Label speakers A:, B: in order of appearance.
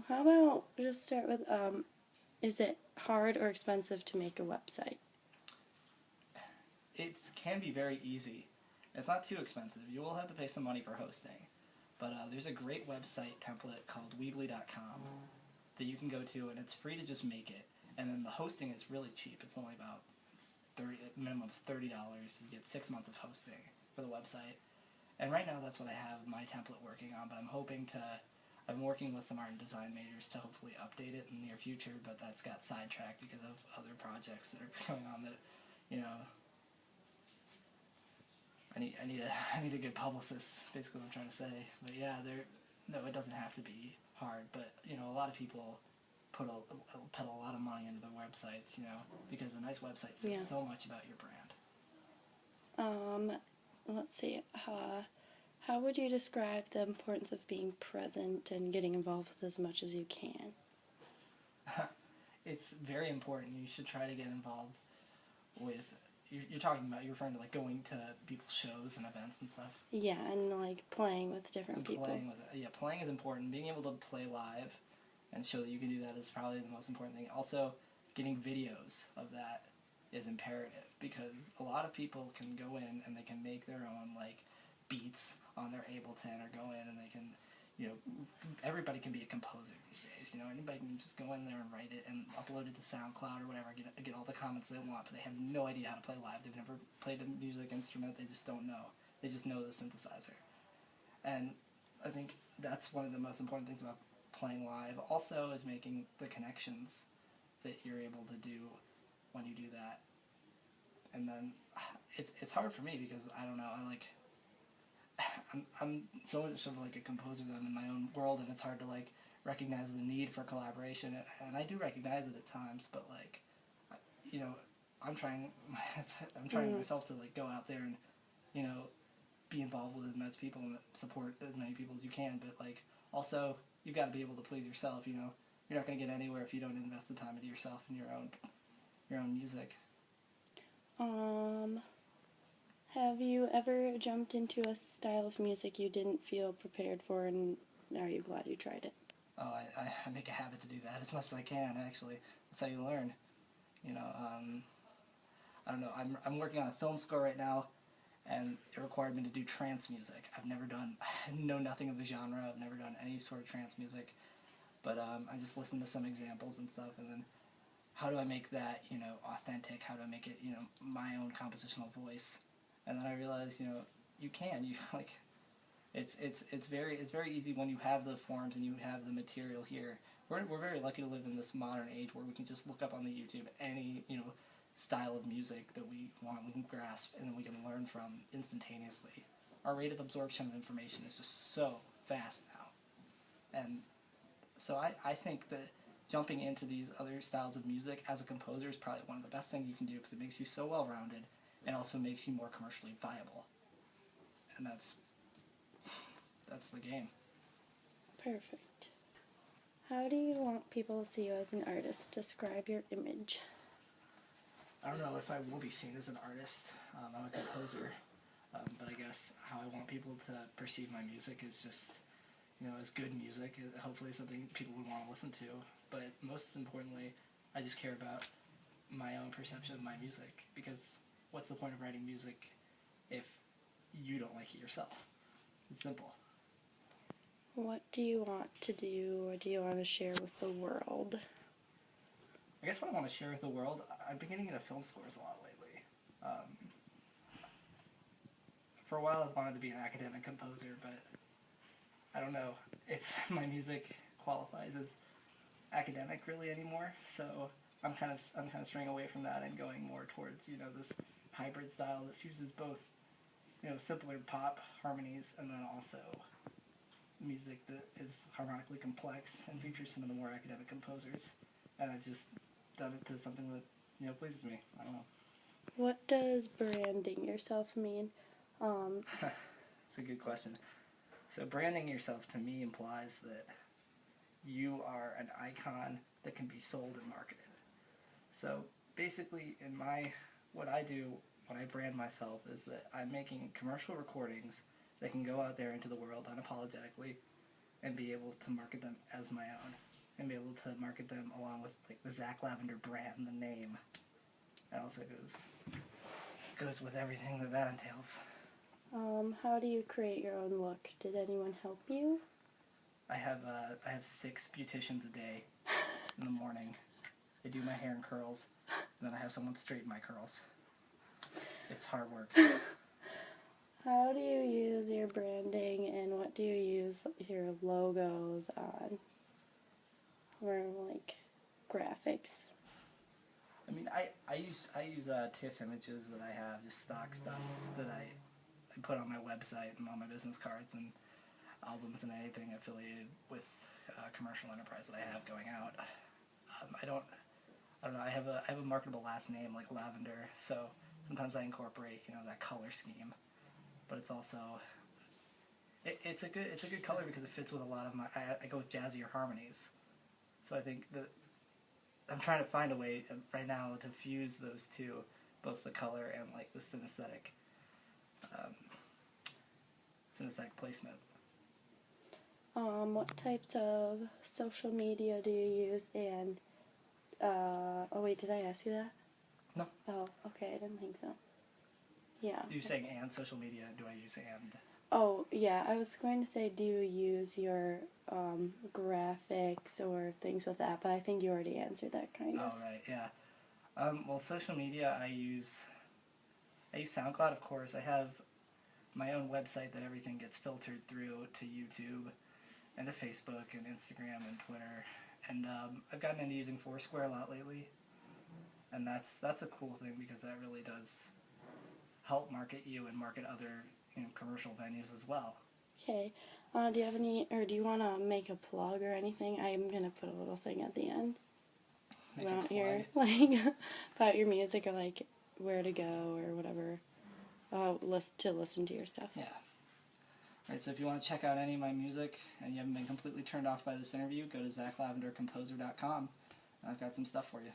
A: how about just start with, is it hard or expensive to make a website?
B: It can be very easy. It's not too expensive. You will have to pay some money for hosting. But there's a great website template called Weebly.com that you can go to, and it's free to just make it. And then the hosting is really cheap. It's only about minimum of $30. You get 6 months of hosting for the website. And right now that's what I have my template working on, but I'm working with some art and design majors to hopefully update it in the near future, but that's got sidetracked because of other projects that are going on that, you know, I need a good publicist, basically what I'm trying to say. But yeah, no, it doesn't have to be hard, but, a lot of people put a lot of money into their websites, because a nice website says so much about your brand.
A: Let's see, how would you describe the importance of being present and getting involved with as much as you can?
B: It's very important. You should try to get involved with, you're referring to like going to people's shows and events and stuff?
A: Yeah, and like playing with different people.
B: Playing is important. Being able to play live and show that you can do that is probably the most important thing. Also, getting videos of that is imperative, because a lot of people can go in and they can make their own like beats on their Ableton, or go in and they can, everybody can be a composer these days. Anybody can just go in there and write it and upload it to SoundCloud or whatever, get all the comments they want, but they have no idea how to play live. They've never played a music instrument. They just don't know. They just know the synthesizer. And I think that's one of the most important things about playing live. Also is making the connections that you're able to do when you do that. And then it's hard for me because I don't know, I'm so much of like a composer that I'm in my own world, and it's hard to like recognize the need for collaboration, and I do recognize it at times, but like, I'm trying myself to like go out there and, be involved with as much people and support as many people as you can, but like also you've got to be able to please yourself. You're not going to get anywhere if you don't invest the time into yourself and your own music.
A: Have you ever jumped into a style of music you didn't feel prepared for, and are you glad you tried it?
B: Oh, I make a habit to do that as much as I can, actually. That's how you learn. I don't know, I'm working on a film score right now, and it required me to do trance music. I know nothing of the genre. I've never done any sort of trance music, but I just listened to some examples and stuff, and then how do I make that, authentic? How do I make it, my own compositional voice? And then I realized, you can. It's very easy when you have the forms and you have the material here. We're very lucky to live in this modern age where we can just look up on the YouTube any, style of music that we want, we can grasp, and then we can learn from instantaneously. Our rate of absorption of information is just so fast now. And so I think that jumping into these other styles of music as a composer is probably one of the best things you can do, because it makes you so well-rounded and also makes you more commercially viable. And that's the game.
A: Perfect. How do you want people to see you as an artist? Describe your image.
B: I don't know if I will be seen as an artist. I'm a composer. But I guess how I want people to perceive my music is just, as good music. Hopefully something people would want to listen to. But most importantly, I just care about my own perception of my music. Because what's the point of writing music if you don't like it yourself? It's simple.
A: What do you want to do, or do you want to share with the world?
B: I guess what I want to share with the world, I've been getting into film scores a lot lately. For a while I've wanted to be an academic composer, but I don't know if my music qualifies as academic really anymore, so I'm kind of straying away from that and going more towards, this hybrid style that fuses both, simpler pop harmonies and then also music that is harmonically complex and features some of the more academic composers. And I've just done it to something that, pleases me. I don't know.
A: What does branding yourself mean?
B: It's a good question. So branding yourself to me implies that you are an icon that can be sold and marketed. So basically, what I do when I brand myself is that I'm making commercial recordings that can go out there into the world unapologetically and be able to market them as my own. and be able to market them along with like the Zac Lavender brand, the name. It also goes with everything that entails.
A: How do you create your own look? Did anyone help you?
B: I have 6 beauticians a day in the morning. They do my hair and curls, and then I have someone straighten my curls. It's hard work.
A: How do you use your branding, and what do you use your logos on? Or like graphics?
B: I mean, I use TIFF images that I have, just stock stuff that I put on my website and on my business cards and albums and anything affiliated with commercial enterprise that I have going out. I don't know. I have a marketable last name like Lavender, so sometimes I incorporate that color scheme, but it's also it's a good color because it fits with a lot of my. I go with jazzier harmonies, so I think that I'm trying to find a way right now to fuse those two, both the color and like the synesthetic placement.
A: What types of social media do you use? And oh wait, did I ask you that?
B: No.
A: Oh, okay, I didn't think so. Yeah.
B: You're saying and social media? Do I use and?
A: Oh, yeah, I was going to say, do you use your graphics or things with that? But I think you already answered that kind of.
B: Oh, right, yeah. Well, social media, I use SoundCloud, of course. I have my own website that everything gets filtered through to YouTube and to Facebook and Instagram and Twitter. And I've gotten into using Foursquare a lot lately. And that's a cool thing because that really does help market you and market other commercial venues as well.
A: Okay. Do you have any, or do you want to make a plug or anything? I'm going to put a little thing at the end.
B: Make
A: About
B: a
A: your,
B: plug.
A: like, about your music or, like, where to go or whatever. To listen to your stuff.
B: Yeah. Alright, so if you want to check out any of my music and you haven't been completely turned off by this interview, go to zaclavendercomposer.com. I've got some stuff for you.